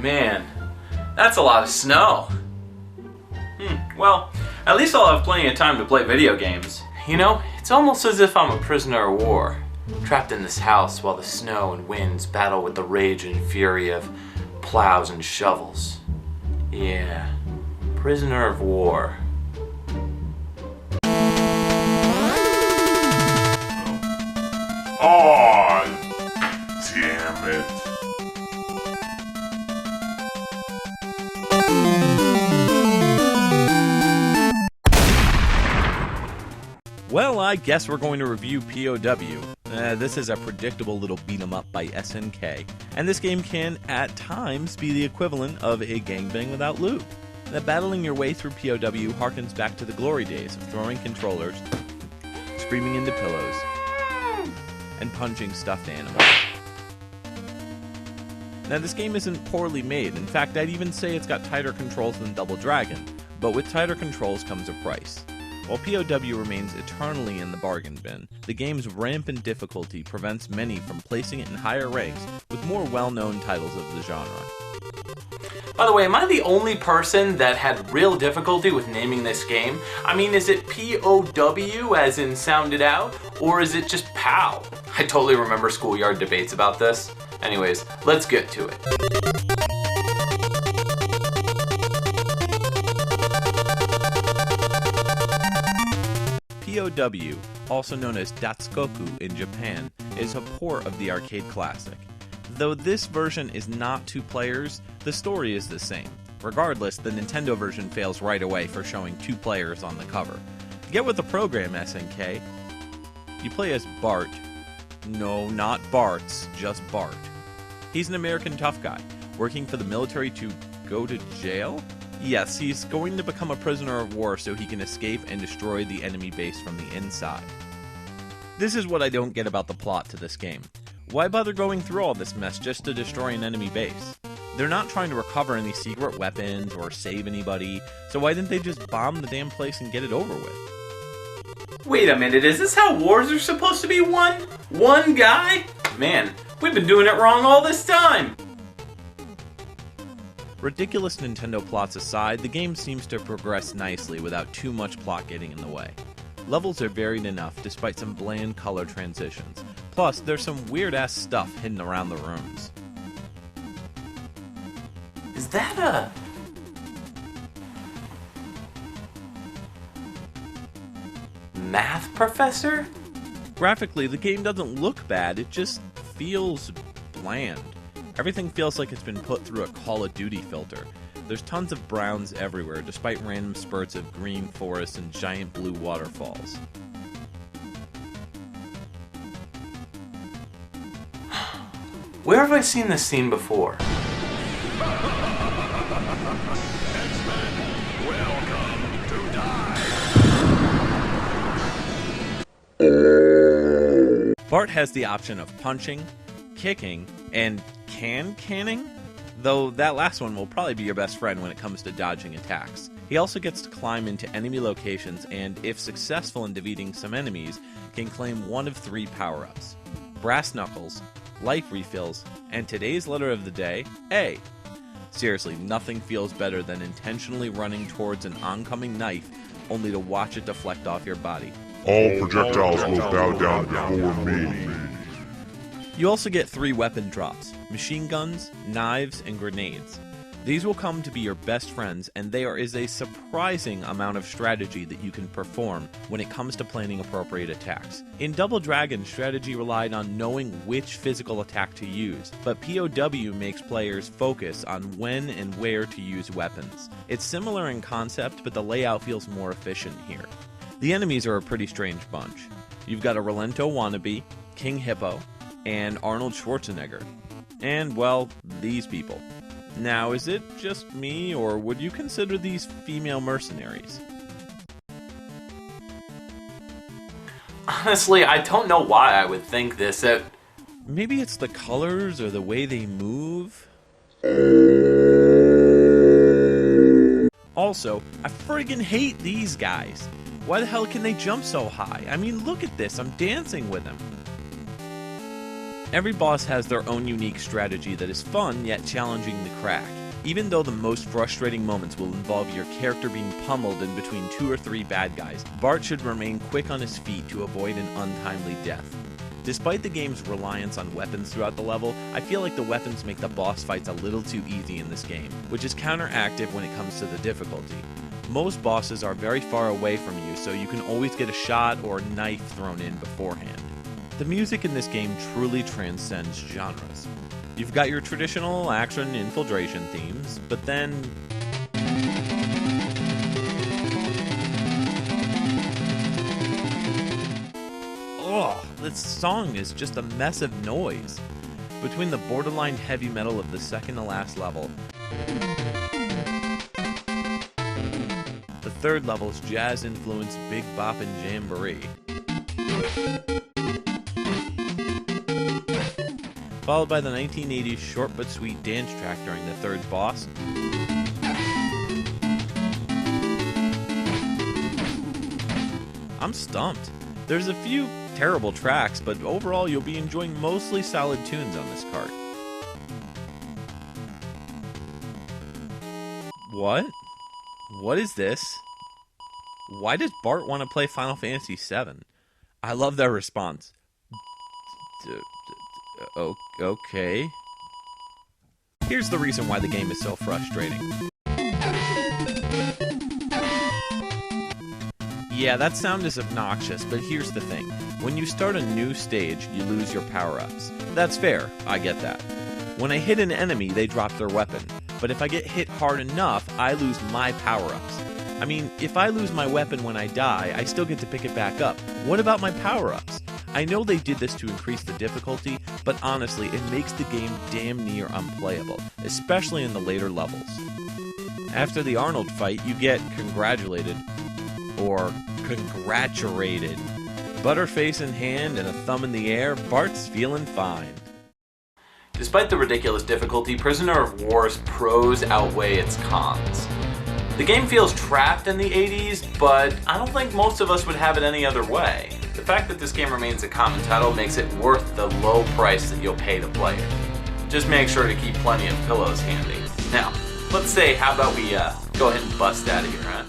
man, that's a lot of snow. Well, at least I'll have plenty of time to play video games. You know, it's almost as if I'm a prisoner of war, trapped in this house while the snow and winds battle with the rage and fury of plows and shovels. Yeah, prisoner of war. Oh, damn it. Well, I guess we're going to review P.O.W. This is a predictable little beat-em-up by SNK, and this game can, at times, be the equivalent of a gangbang without loot. Battling your way through P.O.W. harkens back to the glory days of throwing controllers, screaming into pillows, and punching stuffed animals. Now, this game isn't poorly made. In fact, I'd even say it's got tighter controls than Double Dragon, but with tighter controls comes a price. While P.O.W. remains eternally in the bargain bin, the game's rampant difficulty prevents many from placing it in higher ranks with more well-known titles of the genre. By the way, am I the only person that had real difficulty with naming this game? I mean, is it P.O.W. as in sound it out, or is it just POW? I totally remember schoolyard debates about this. Anyways, let's get to it. P.O.W., also known as Datsukoku in Japan, is a port of the arcade classic. Though this version is not 2 players, the story is the same. Regardless, the Nintendo version fails right away for showing 2 players on the cover. Get with the program, SNK. You play as Bart. No, not Bart's, just Bart. He's an American tough guy, working for the military to go to jail? Yes, he's going to become a prisoner of war so he can escape and destroy the enemy base from the inside. This is what I don't get about the plot to this game. Why bother going through all this mess just to destroy an enemy base? They're not trying to recover any secret weapons or save anybody, so why didn't they just bomb the damn place and get it over with? Wait a minute, is this how wars are supposed to be won? One guy? Man, we've been doing it wrong all this time! Ridiculous Nintendo plots aside, the game seems to progress nicely without too much plot getting in the way. Levels are varied enough despite some bland color transitions. Plus, there's some weird-ass stuff hidden around the rooms. Is that a... math professor? Graphically, the game doesn't look bad, it just feels bland. Everything feels like it's been put through a Call of Duty filter. There's tons of browns everywhere, despite random spurts of green forests and giant blue waterfalls. Where have I seen this scene before? X-Men, welcome to die. Bart has the option of punching, kicking, and canning? Though that last one will probably be your best friend when it comes to dodging attacks. He also gets to climb into enemy locations and, if successful in defeating some enemies, can claim one of 3 power-ups: Brass Knuckles, Life Refills, and today's letter of the day, A. Seriously, nothing feels better than intentionally running towards an oncoming knife only to watch it deflect off your body. All projectiles will bow down before me. You also get 3 weapon drops: machine guns, knives, and grenades. These will come to be your best friends, and there is a surprising amount of strategy that you can perform when it comes to planning appropriate attacks. In Double Dragon, strategy relied on knowing which physical attack to use, but P.O.W. makes players focus on when and where to use weapons. It's similar in concept, but the layout feels more efficient here. The enemies are a pretty strange bunch. You've got a Relento wannabe, King Hippo, and Arnold Schwarzenegger. And, well, these people. Now, is it just me, or would you consider these female mercenaries? Honestly, I don't know why I would think this. Maybe it's the colors or the way they move? Also, I friggin' hate these guys. Why the hell can they jump so high? I mean, look at this, I'm dancing with them. Every boss has their own unique strategy that is fun yet challenging to crack. Even though the most frustrating moments will involve your character being pummeled in between 2 or 3 bad guys, Bart should remain quick on his feet to avoid an untimely death. Despite the game's reliance on weapons throughout the level, I feel like the weapons make the boss fights a little too easy in this game, which is counteractive when it comes to the difficulty. Most bosses are very far away from you, so you can always get a shot or knife thrown in beforehand. The music in this game truly transcends genres. You've got your traditional action infiltration themes, but then this song is just a mess of noise. Between the borderline heavy metal of the second to last level, the third level's jazz-influenced big bop and jamboree, followed by the 1980s short but sweet dance track during the third boss, I'm stumped. There's a few terrible tracks, but overall you'll be enjoying mostly solid tunes on this cart. What? What is this? Why does Bart want to play Final Fantasy VII? I love their response. Okay. Here's the reason why the game is so frustrating. Yeah, that sound is obnoxious, but here's the thing. When you start a new stage, you lose your power-ups. That's fair, I get that. When I hit an enemy, they drop their weapon. But if I get hit hard enough, I lose my power-ups. I mean, if I lose my weapon when I die, I still get to pick it back up. What about my power-ups? I know they did this to increase the difficulty, but honestly, it makes the game damn near unplayable, especially in the later levels. After the Arnold fight, you get congratulated. Or congratulated. Butterface in hand and a thumb in the air, Bart's feeling fine. Despite the ridiculous difficulty, Prisoner of War's pros outweigh its cons. The game feels trapped in the 80s, but I don't think most of us would have it any other way. The fact that this game remains a common title makes it worth the low price that you'll pay to play it. Just make sure to keep plenty of pillows handy. Now, let's say, how about we go ahead and bust out of here, huh?